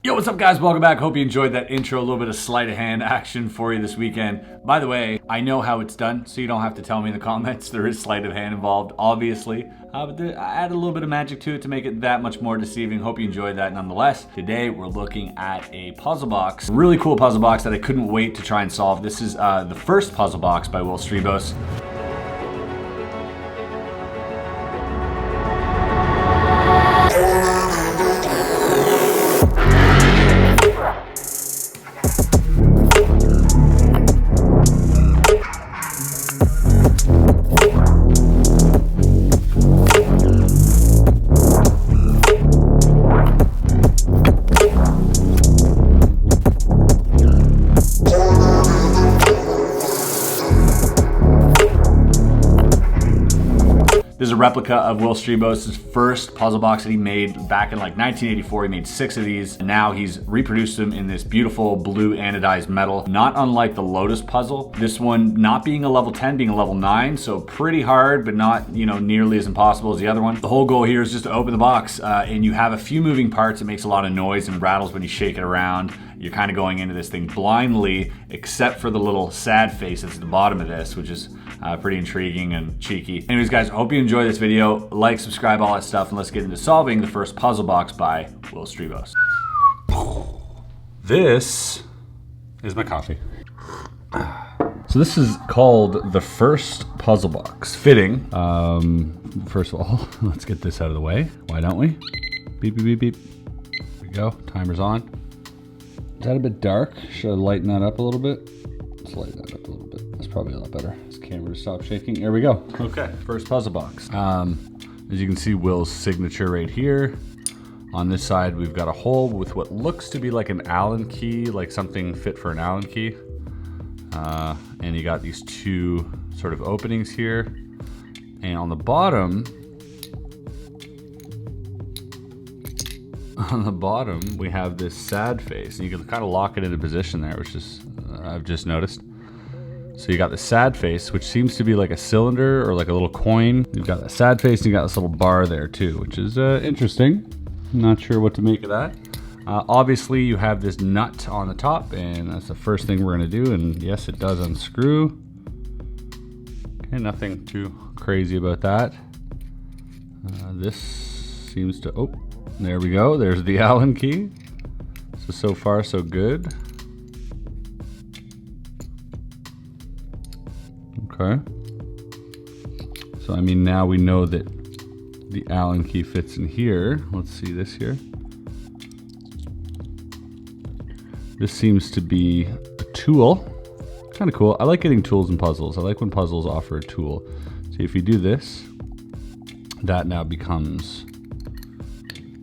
Yo, what's up guys? Welcome back. Hope you enjoyed that intro. A little bit of sleight of hand action for you this weekend. By the way, I know how it's done, so you don't have to tell me in the comments. There is sleight of hand involved, obviously. But I added a little bit of magic to it to make it that much more deceiving. Hope you enjoyed that nonetheless. Today, we're looking at a puzzle box. Really cool puzzle box that I couldn't wait to try and solve. This is the first puzzle box by Wil Strijbos. This is a replica of Wil Strijbos' first puzzle box that he made back in like 1984. He made 6 of these, and now he's reproduced them in this beautiful blue anodized metal, not unlike the Lotus Puzzle. This one not being a level 10, being a level 9, so pretty hard, but not, nearly as impossible as the other one. The whole goal here is just to open the box, and you have a few moving parts. It makes a lot of noise and rattles when you shake it around. You're kind of going into this thing blindly, except for the little sad face that's at the bottom of this, which is pretty intriguing and cheeky. Anyways, guys, I hope you enjoy this video. Like, subscribe, all that stuff, and let's get into solving the first puzzle box by Wil Strijbos. This is my coffee. So this is called the first puzzle box. Fitting. First of all, let's get this out of the way. Why don't we? Beep, beep, beep, beep. There we go. Timer's on. Is that a bit dark? Should I lighten that up a little bit? Let's lighten that up a little bit. That's probably a lot better. This camera stop shaking. There we go. Okay, first puzzle box. As you can see, Wil's signature right here. On this side, we've got a hole with what looks to be like an Allen key, like something fit for an Allen key. And you got these two sort of openings here. And on the bottom, we have this sad face, and you can kind of lock it into position there, which is I've just noticed. So you got the sad face, which seems to be like a cylinder or like a little coin. You've got the sad face, and you got this little bar there too, which is interesting. I'm not sure what to make of that. Obviously, you have this nut on the top, and that's the first thing we're gonna do. And yes, it does unscrew. Okay, nothing too crazy about that. This seems to, oh, there we go. There's the Allen key. So far so good. Okay. So I mean, now we know that the Allen key fits in here. Let's see this here. This seems to be a tool. Kind of cool. I like getting tools in puzzles. I like when puzzles offer a tool. See, if you do this, that now becomes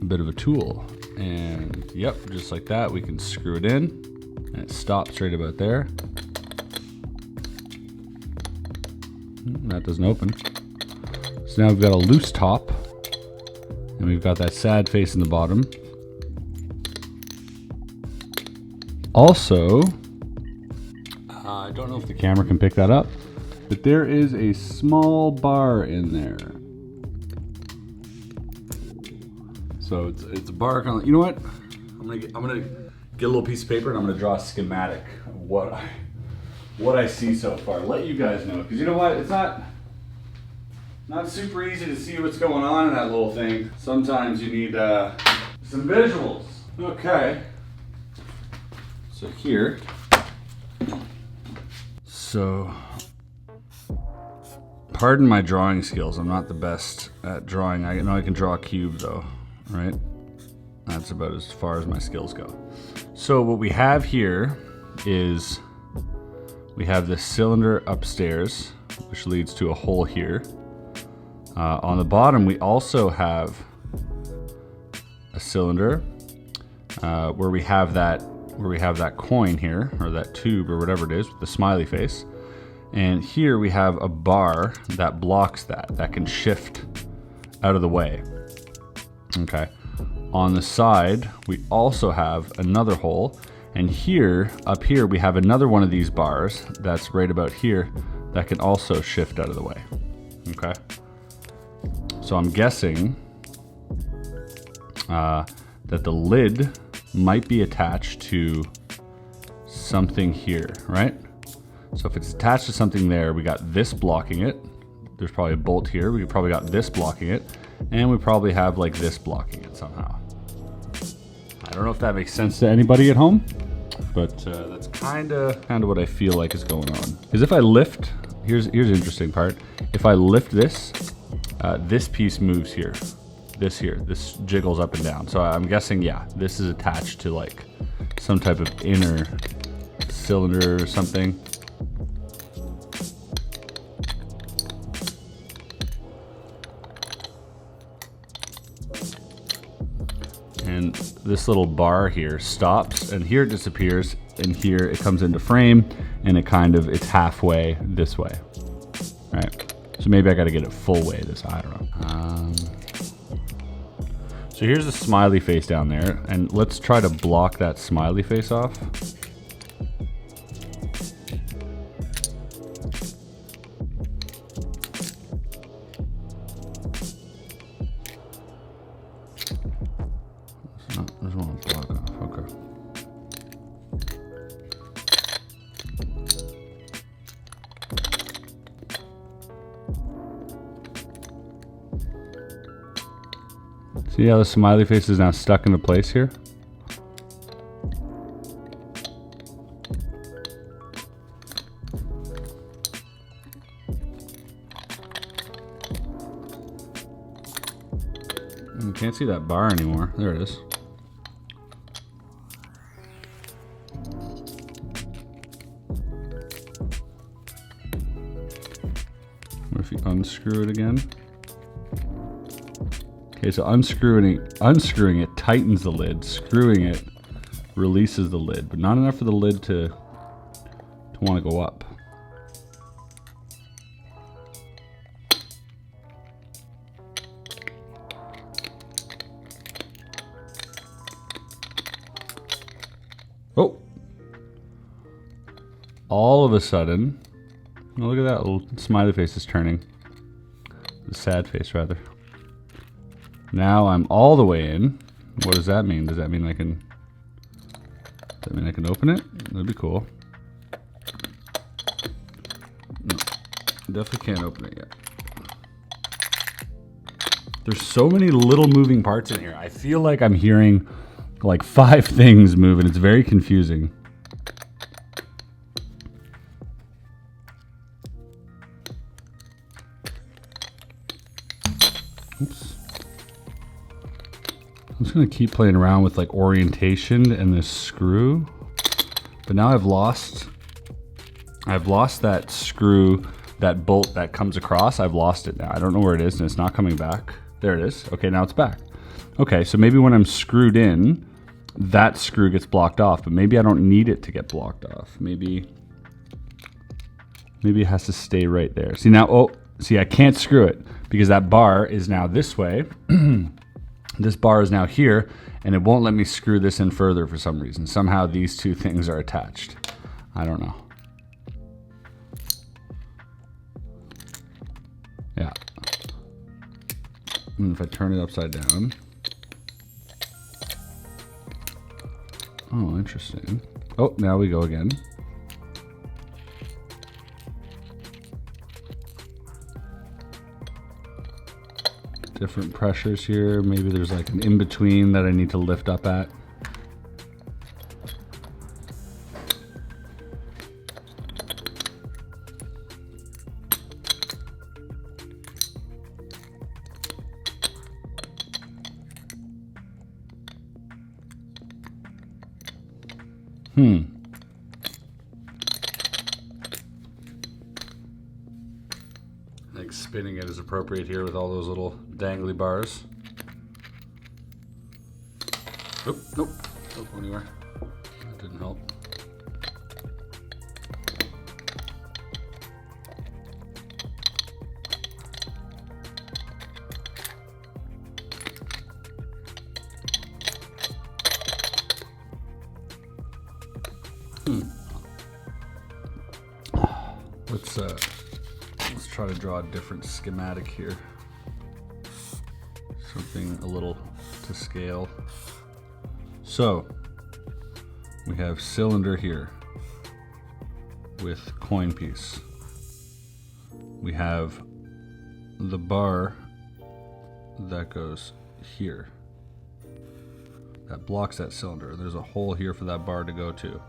a bit of a tool. And yep, just like that, we can screw it in, and it stops right about there. That doesn't open. So now we've got a loose top, and we've got that sad face in the bottom. Also, I don't know if the camera can pick that up, but there is a small bar in there. So it's a bar kind of, you know what? I'm gonna get a little piece of paper, and I'm gonna draw a schematic of what I see so far. Let you guys know, because you know what? It's not super easy to see what's going on in that little thing. Sometimes you need some visuals. Okay. So here. So, pardon my drawing skills. I'm not the best at drawing. I know I can draw a cube though, right? That's about as far as my skills go. So what we have here is we have this cylinder upstairs, which leads to a hole here. On the bottom, we also have a cylinder where we have that coin here, or that tube, or whatever it is, with the smiley face. And here we have a bar that blocks that can shift out of the way. Okay. On the side, we also have another hole. And here, up here, we have another one of these bars that's right about here that can also shift out of the way. Okay. So I'm guessing that the lid might be attached to something here, right? So if it's attached to something there, we got this blocking it. There's probably a bolt here. We probably got this blocking it. And we probably have like this blocking it somehow. I don't know if that makes sense to anybody at home, but that's kind of what I feel like is going on. Because if I lift, here's the interesting part. If I lift this, this piece moves here. This jiggles up and down. So I'm guessing, yeah, this is attached to like some type of inner cylinder or something. And this little bar here stops, and here it disappears, and here it comes into frame, and it's halfway this way, right? So maybe I got to get it full way this, I don't know. So here's a smiley face down there, and let's try to block that smiley face off. There's one block off, okay. See how the smiley face is now stuck into place here? You can't see that bar anymore. There it is. What if you unscrew it again? Okay, so unscrewing it tightens the lid. Screwing it releases the lid, but not enough for the lid to want to go up. Oh! All of a sudden, oh, look at that little smiley face is turning. The sad face, rather. Now I'm all the way in. What does that mean? Does that mean I can open it? That'd be cool. No, definitely can't open it yet. There's so many little moving parts in here. I feel like I'm hearing like 5 things move, and it's very confusing. Oops. I'm just gonna keep playing around with like orientation and this screw, but now I've lost that screw, that bolt that comes across. I've lost it now. I don't know where it is, and it's not coming back. There it is. Okay, now it's back. Okay, so maybe when I'm screwed in, that screw gets blocked off, but maybe I don't need it to get blocked off. Maybe it has to stay right there. See now, oh, see, I can't screw it because that bar is now this way. This bar is now here, and it won't let me screw this in further for some reason. Somehow these two things are attached. I don't know. Yeah. And if I turn it upside down. Oh, interesting. Oh, now we go again. Different pressures here. Maybe there's like an in-between that I need to lift up at. I think spinning it is appropriate here with all those little dangly bars. Nope, nope, don't go anywhere. That didn't help. Let's try to draw a different schematic here. Something a little to scale. So We have cylinder here with coin piece. We have the bar that goes here. That blocks that cylinder. There's a hole here for that bar to go to.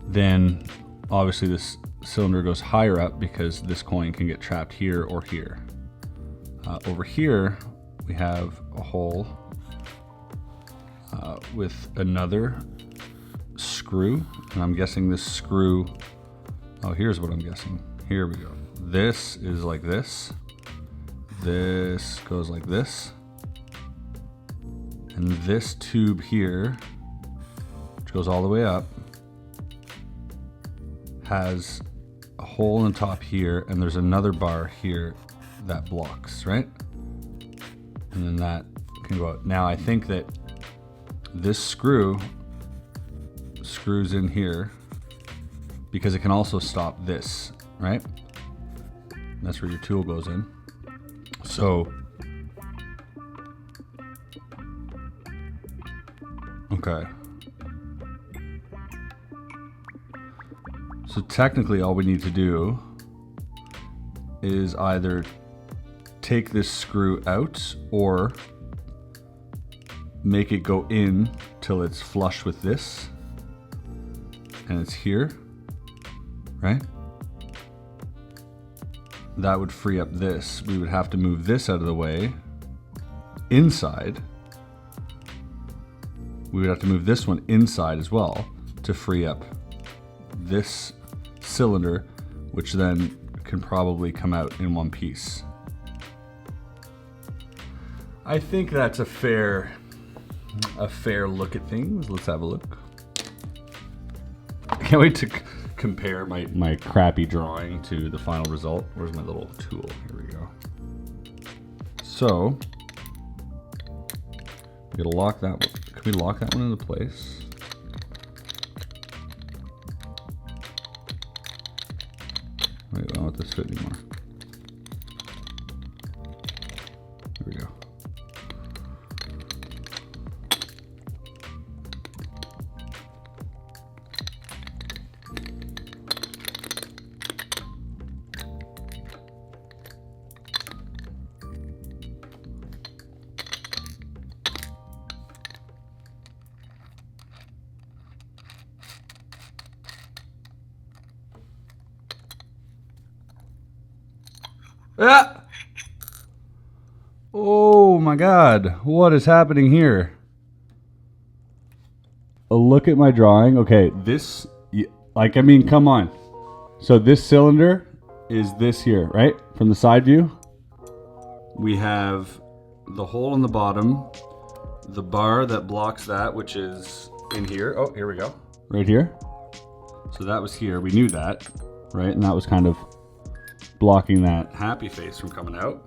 Then obviously this cylinder goes higher up because this coin can get trapped here or here. Over here we have a hole with another screw, and I'm guessing this screw, oh, here's what I'm guessing. Here we go. This is like this. This goes like this. And this tube here, which goes all the way up, has a hole in the top here, and there's another bar here that blocks, right? And then that can go out. Now I think that this screw screws in here because it can also stop this, right? And that's where your tool goes in. So, okay. So technically all we need to do is either take this screw out or make it go in till it's flush with this, and it's here, right? That would free up this. We would have to move this out of the way inside. We would have to move this one inside as well to free up this cylinder, which then can probably come out in one piece. I think that's a fair look at things. Let's have a look. I can't wait to compare my crappy drawing to the final result. Where's my little tool? Here we go. So, we gotta lock that one. Can we lock that one into place? Wait, I don't want this to fit anymore. Here we go. Ah! Oh my God, what is happening here? A look at my drawing. Okay, this, like, I mean, come on. So this cylinder is this here, right? From the side view. We have the hole in the bottom, the bar that blocks that, which is in here. Oh, here we go. Right here. So that was here. We knew that, right? And that was kind of blocking that happy face from coming out.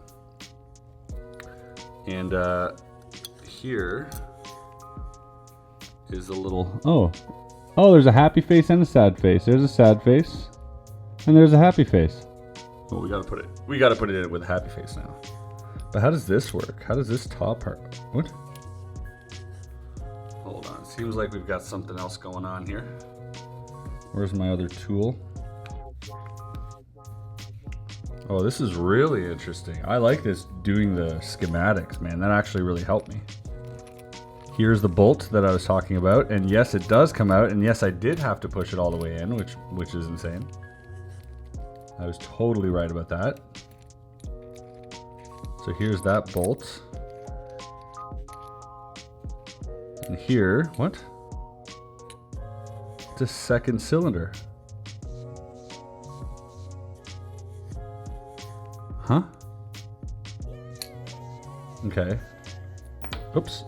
And here is a little, oh, there's a happy face and a sad face. There's a sad face and there's a happy face. Well, we gotta put it in with a happy face now. But how does this work? How does this top part, what? Hold on, seems like we've got something else going on here. Where's my other tool? Oh, this is really interesting. I like this, doing the schematics, man. That actually really helped me. Here's the bolt that I was talking about, and yes, it does come out, and yes, I did have to push it all the way in, which is insane. I was totally right about that. So here's that bolt. And here, what? It's a second cylinder. Huh? Okay. Oops.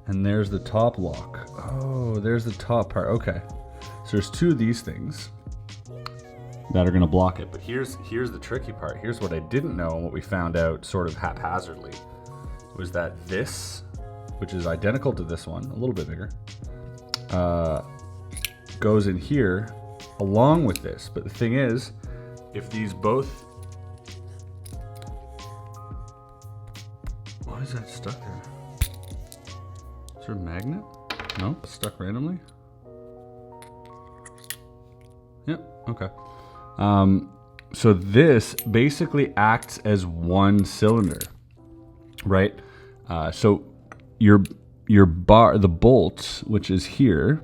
And there's the top lock. Oh, there's the top part. Okay. So there's two of these things that are going to block it. But here's the tricky part. Here's what I didn't know and what we found out sort of haphazardly was that this, which is identical to this one, a little bit bigger, goes in here along with this. But the thing is, if these both... Why is that stuck there? Is there a magnet? No, it's stuck randomly. Yep, okay. So this basically acts as one cylinder, right? So your bar, the bolt, which is here,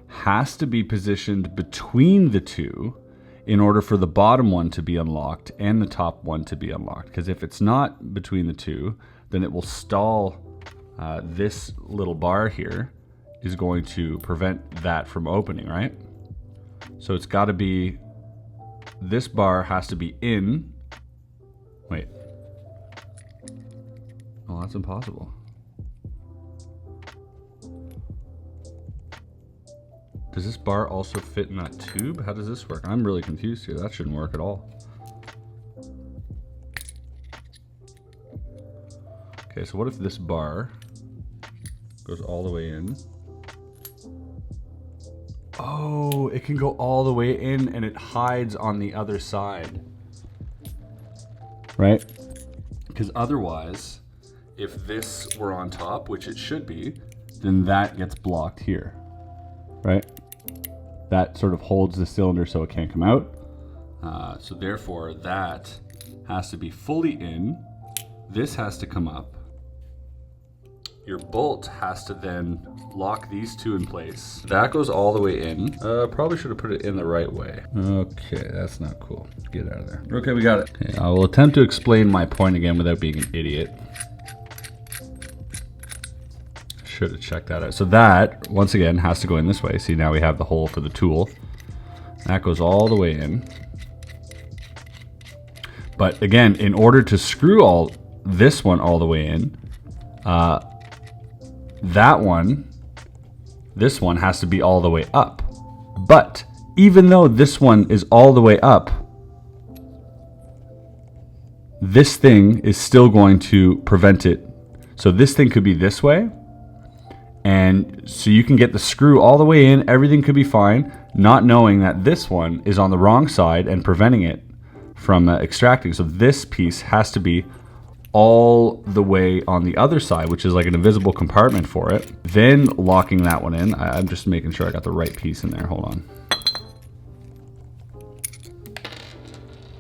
has to be positioned between the two in order for the bottom one to be unlocked and the top one to be unlocked. Because if it's not between the two, then it will stall. This little bar here is going to prevent that from opening, right? So it's got to be, this bar has to be in. Wait. Oh, that's impossible. Does this bar also fit in that tube? How does this work? I'm really confused here. That shouldn't work at all. Okay, so what if this bar goes all the way in? Oh, it can go all the way in and it hides on the other side. Right? Because otherwise, if this were on top, which it should be, then that gets blocked here. Right? That sort of holds the cylinder so it can't come out. So therefore, that has to be fully in. This has to come up. Your bolt has to then lock these two in place. That goes all the way in. Probably should have put it in the right way. Okay, that's not cool. Get out of there. Okay, we got it. Okay, I will attempt to explain my point again without being an idiot. Should have checked that out. So that, once again, has to go in this way. See, now we have the hole for the tool. That goes all the way in. But again, in order to screw this one all the way in, this one has to be all the way up. But even though this one is all the way up, this thing is still going to prevent it. So this thing could be this way. And so you can get the screw all the way in, everything could be fine, not knowing that this one is on the wrong side and preventing it from extracting. So this piece has to be all the way on the other side, which is like an invisible compartment for it. Then locking that one in. I'm just making sure I got the right piece in there. Hold on.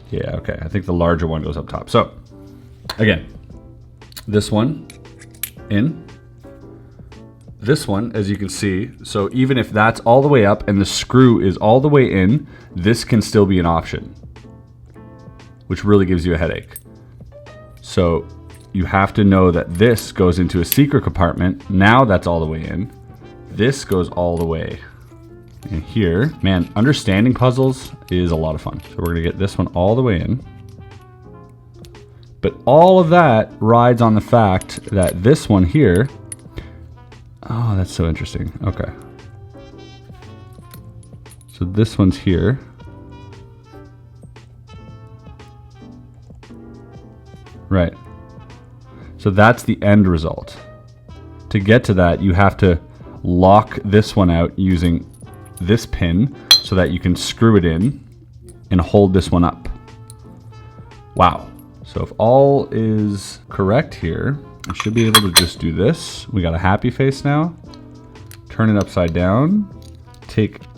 Yeah, okay. I think the larger one goes up top. So again, this one in. This one, as you can see, so even if that's all the way up and the screw is all the way in, this can still be an option, which really gives you a headache. So you have to know that this goes into a secret compartment. Now that's all the way in. This goes all the way in here. Man, understanding puzzles is a lot of fun. So we're gonna get this one all the way in. But all of that rides on the fact that this one here, oh, that's so interesting. Okay. So this one's here. Right. So that's the end result. To get to that, you have to lock this one out using this pin so that you can screw it in and hold this one up. Wow. So if all is correct here, I should be able to just do this. We got a happy face now. Turn it upside down.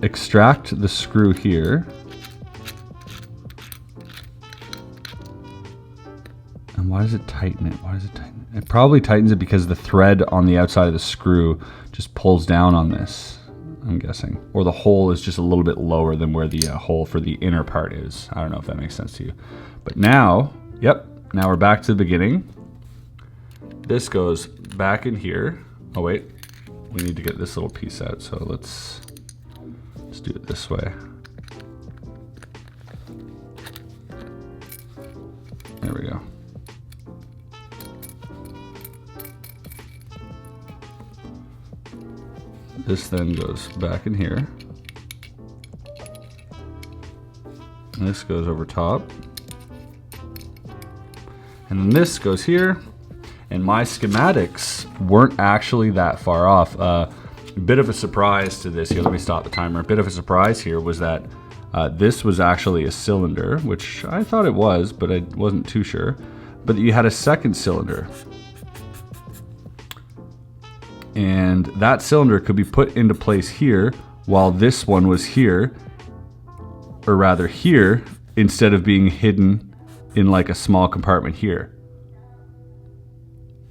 Extract the screw here. And why does it tighten it? Why does it tighten it? It probably tightens it because the thread on the outside of the screw just pulls down on this, I'm guessing. Or the hole is just a little bit lower than where the hole for the inner part is. I don't know if that makes sense to you. But now, yep, now we're back to the beginning. This goes back in here. Oh wait, we need to get this little piece out. So let's do it this way. There we go. This then goes back in here. And this goes over top. And then this goes here. And my schematics weren't actually that far off. A bit of a surprise to this here, let me stop the timer. A bit of a surprise here was that this was actually a cylinder, which I thought it was, but I wasn't too sure. But you had a second cylinder. And that cylinder could be put into place here while this one was here, or rather here, instead of being hidden in like a small compartment here.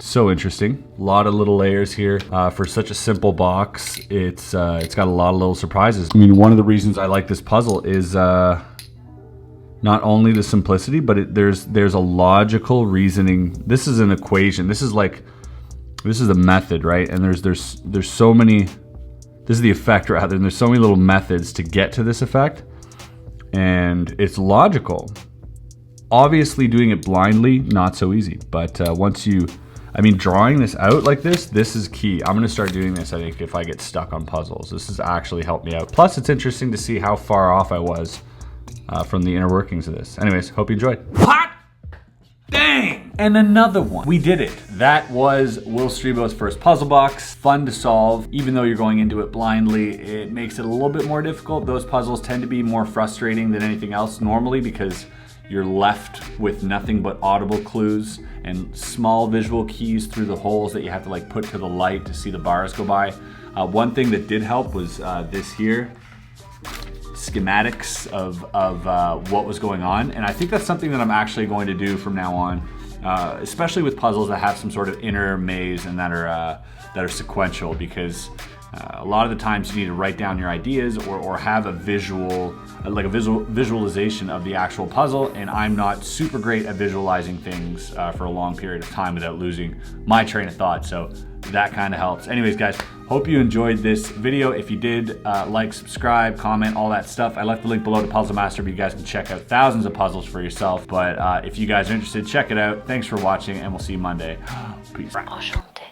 So interesting. A lot of little layers here. For such a simple box, it's got a lot of little surprises. I mean, one of the reasons I like this puzzle is not only the simplicity, but there's a logical reasoning. This is an equation. This is a method, right? And there's so many, this is the effect rather, and there's so many little methods to get to this effect. And it's logical. Obviously doing it blindly, not so easy. But once you, I mean, drawing this out like this is key. I'm gonna start doing this, I think, if I get stuck on puzzles. This has actually helped me out. Plus, it's interesting to see how far off I was from the inner workings of this. Anyways, hope you enjoyed. Hot dang! And another one. We did it. That was Wil Strijbos' first puzzle box. Fun to solve. Even though you're going into it blindly, it makes it a little bit more difficult. Those puzzles tend to be more frustrating than anything else normally because you're left with nothing but audible clues and small visual keys through the holes that you have to like put to the light to see the bars go by. One thing that did help was this here, schematics of what was going on. And I think that's something that I'm actually going to do from now on, especially with puzzles that have some sort of inner maze and that are sequential, because a lot of the times you need to write down your ideas or have a visual, like a visualization of the actual puzzle, and I'm not super great at visualizing things for a long period of time without losing my train of thought, so that kind of helps. Anyways, guys, hope you enjoyed this video. If you did, like, subscribe, comment, all that stuff. I left the link below to Puzzle Master, but you guys can check out thousands of puzzles for yourself. But if you guys are interested, check it out. Thanks for watching, and we'll see you Monday. Peace. Enchanté.